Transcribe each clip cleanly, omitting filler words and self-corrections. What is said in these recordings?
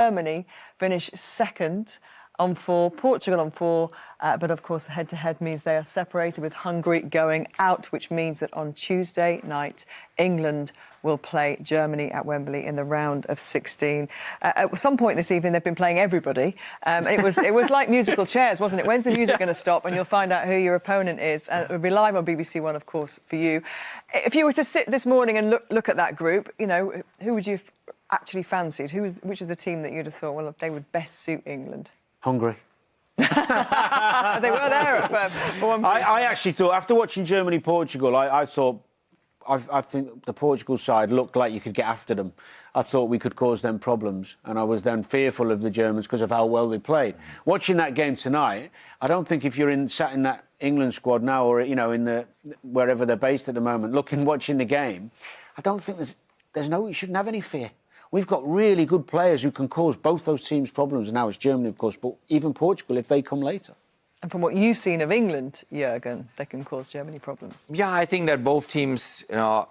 Germany finish second on 4, Portugal on 4, but of course head-to-head means they are separated, with Hungary going out, which means that on Tuesday night England will play Germany at Wembley in the round of 16. At some point this evening they've been playing everybody. It was like musical chairs, wasn't it? When's the music going to stop? And you'll find out who your opponent is. It'll be live on BBC One, of course, for you. If you were to sit this morning and look at that group, you know, who would you actually fancied? Which is the team that you'd have thought, well, they would best suit England? Hungary. They were there at one point. I actually thought, after watching Germany-Portugal, I think the Portugal side looked like you could get after them. I thought we could cause them problems, and I was then fearful of the Germans because of how well they played. Watching that game tonight, I don't think if you're sat in that England squad now, or you know, in wherever they're based at the moment, watching the game, I don't think you shouldn't have any fear. We've got really good players who can cause both those teams problems. And now it's Germany, of course, but even Portugal if they come later. And from what you've seen of England, Jürgen, they can cause Germany problems. Yeah, I think that both teams, are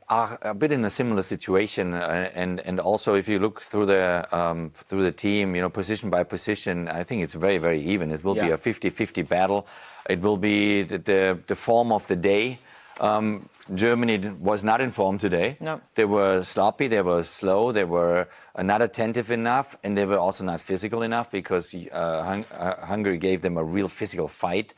a bit in a similar situation, and also if you look through the team, position by position, I think it's very, very even. It will be a 50-50 battle. It will be the form of the day. Germany was not in form today. No. They were sloppy, they were slow, they were not attentive enough, and they were also not physical enough because Hungary gave them a real physical fight.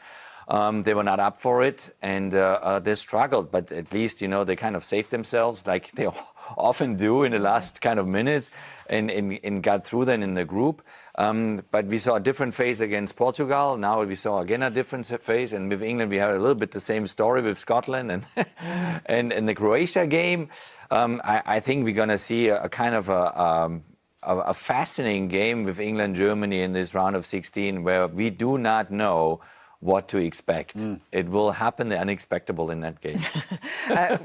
They were not up for it, and they struggled, but at least, they kind of saved themselves like they often do in the last kind of minutes and got through then in the group. But we saw a different phase against Portugal. Now we saw again a different phase, and with England we had a little bit the same story with Scotland and the Croatia game. I think we're going to see a kind of a fascinating game with England-Germany in this round of 16, where we do not know what to expect. It will happen, the unexpected in that game.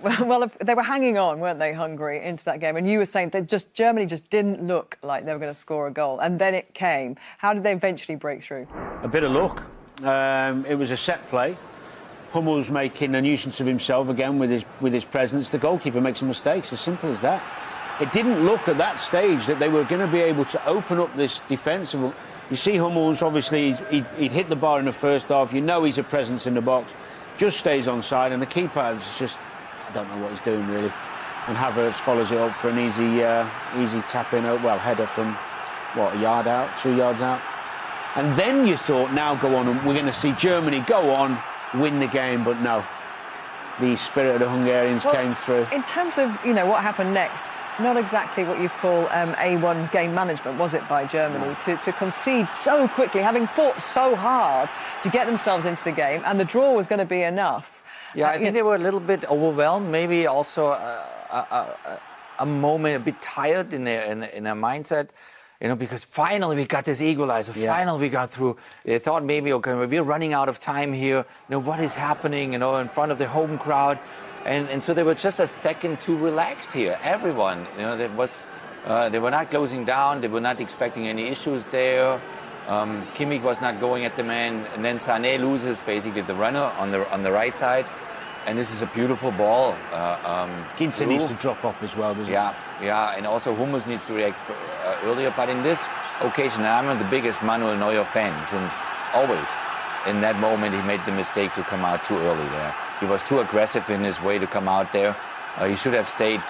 Well, they were hanging on, weren't they, Hungary, into that game? And you were saying that Germany just didn't look like they were going to score a goal. And then it came. How did they eventually break through? A bit of luck. It was a set play. Hummel's making a nuisance of himself again with his presence. The goalkeeper makes some mistakes, as simple as that. It didn't look at that stage that they were going to be able to open up this defensive. You see Hummels, obviously, he'd hit the bar in the first half. He's a presence in the box. Just stays on side, and the keeper is just, I don't know what he's doing, really. And Havertz follows it up for an easy tap-in, header from, a yard out, 2 yards out. And then you thought, now go on, and we're going to see Germany go on, win the game, but no. The spirit of the Hungarians came through. In terms of, what happened next, not exactly what you call A1 game management, was it, by Germany, to concede so quickly, having fought so hard to get themselves into the game, and the draw was going to be enough. Yeah, I think they were a little bit overwhelmed, maybe also a moment, a bit tired in their mindset. Because finally we got this equalizer, finally we got through. They thought maybe, okay, we're running out of time here. What is happening, in front of the home crowd? And so they were just a second too relaxed here. Everyone, they were not closing down. They were not expecting any issues there. Kimmich was not going at the man. And then Sané loses basically the runner on the right side. And this is a beautiful ball. Ginter needs to drop off as well, doesn't he? Yeah, and also Hummels needs to react earlier. But in this occasion, I'm the biggest Manuel Neuer fan since always. In that moment, he made the mistake to come out too early there. He was too aggressive in his way to come out there. He should have stayed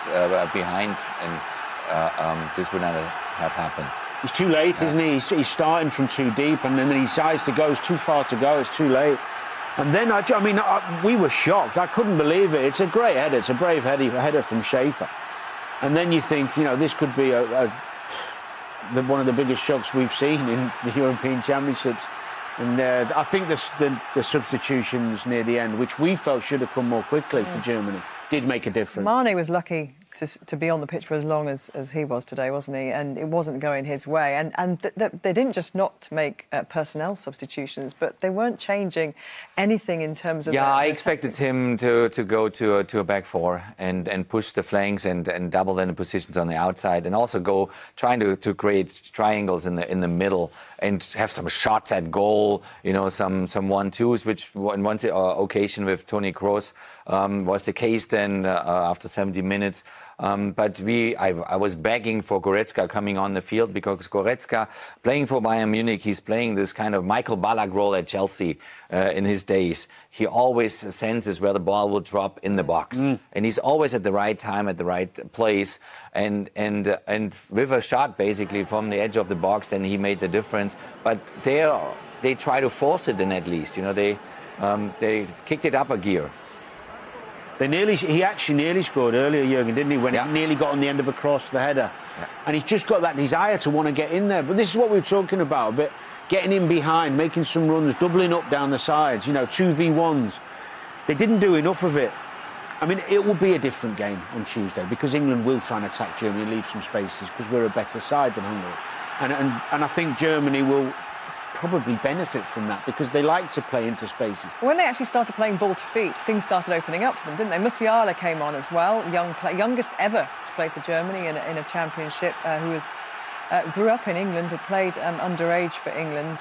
behind, and this would not have happened. He's too late, isn't he? He's starting from too deep, and then he decides to go. It's too far to go. It's too late. And then, we were shocked. I couldn't believe it. It's a great header. It's a brave header from Schaefer. And then you think, this could be one of the biggest shocks we've seen in the European Championships. And I think the substitutions near the end, which we felt should have come more quickly for Germany, did make a difference. Mane was lucky to be on the pitch for as long as he was today, wasn't he? And it wasn't going his way. And they didn't just not make personnel substitutions, but they weren't changing anything in terms of... I expected him to go to a back four and push the flanks and double then the positions on the outside, and also trying to create triangles in the middle and have some shots at goal, some 1-2s, which on one occasion with Toni Kroos was the case then after 70 minutes. But I was begging for Goretzka coming on the field, because Goretzka, playing for Bayern Munich, he's playing this kind of Michael Ballack role at Chelsea in his days. He always senses where the ball will drop in the box. And he's always at the right time, at the right place. And with a shot, basically, from the edge of the box, then he made the difference. But they try to force it in, at least. You know, they kicked it up a gear. He actually nearly scored earlier, Jurgen, didn't he? When it nearly got on the end of a cross, the header. Yeah. And he's just got that desire to want to get in there. But this is what we were talking about, a bit getting in behind, making some runs, doubling up down the sides, 2v1s. They didn't do enough of it. I mean, it will be a different game on Tuesday, because England will try and attack Germany and leave some spaces, because we're a better side than Hungary. And I think Germany will probably benefit from that, because they like to play into spaces. When they actually started playing ball to feet, things started opening up for them, didn't they? Musiala came on as well, youngest ever to play for Germany in a championship, who grew up in England, had played underage for England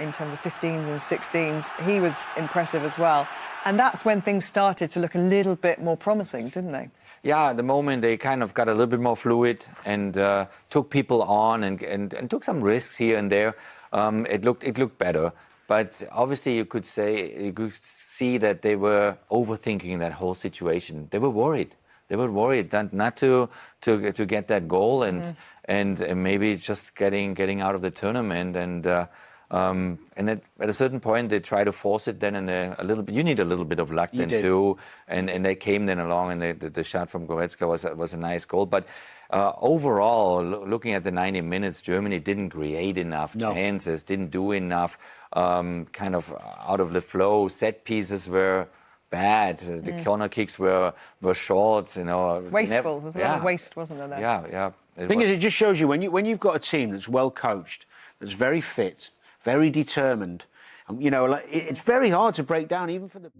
in terms of 15s and 16s. He was impressive as well. And that's when things started to look a little bit more promising, didn't they? Yeah, at the moment they kind of got a little bit more fluid and took people on and took some risks here and there. It looked better, but obviously you could see that they were overthinking that whole situation. They were worried. They were worried not to get that goal and maybe just getting out of the tournament. And at a certain point they try to force it then, and a little bit. You need a little bit of luck then too. And they came then along, and the shot from Goretzka was a nice goal, but. Overall, looking at the 90 minutes, Germany didn't create enough chances, didn't do enough, kind of out of the flow. Set pieces were bad. The corner kicks were short. Wasteful. There was a lot of waste, wasn't there? Yeah. The thing is, it just shows you when you've got a team that's well coached, that's very fit, very determined. It's very hard to break down, even for the.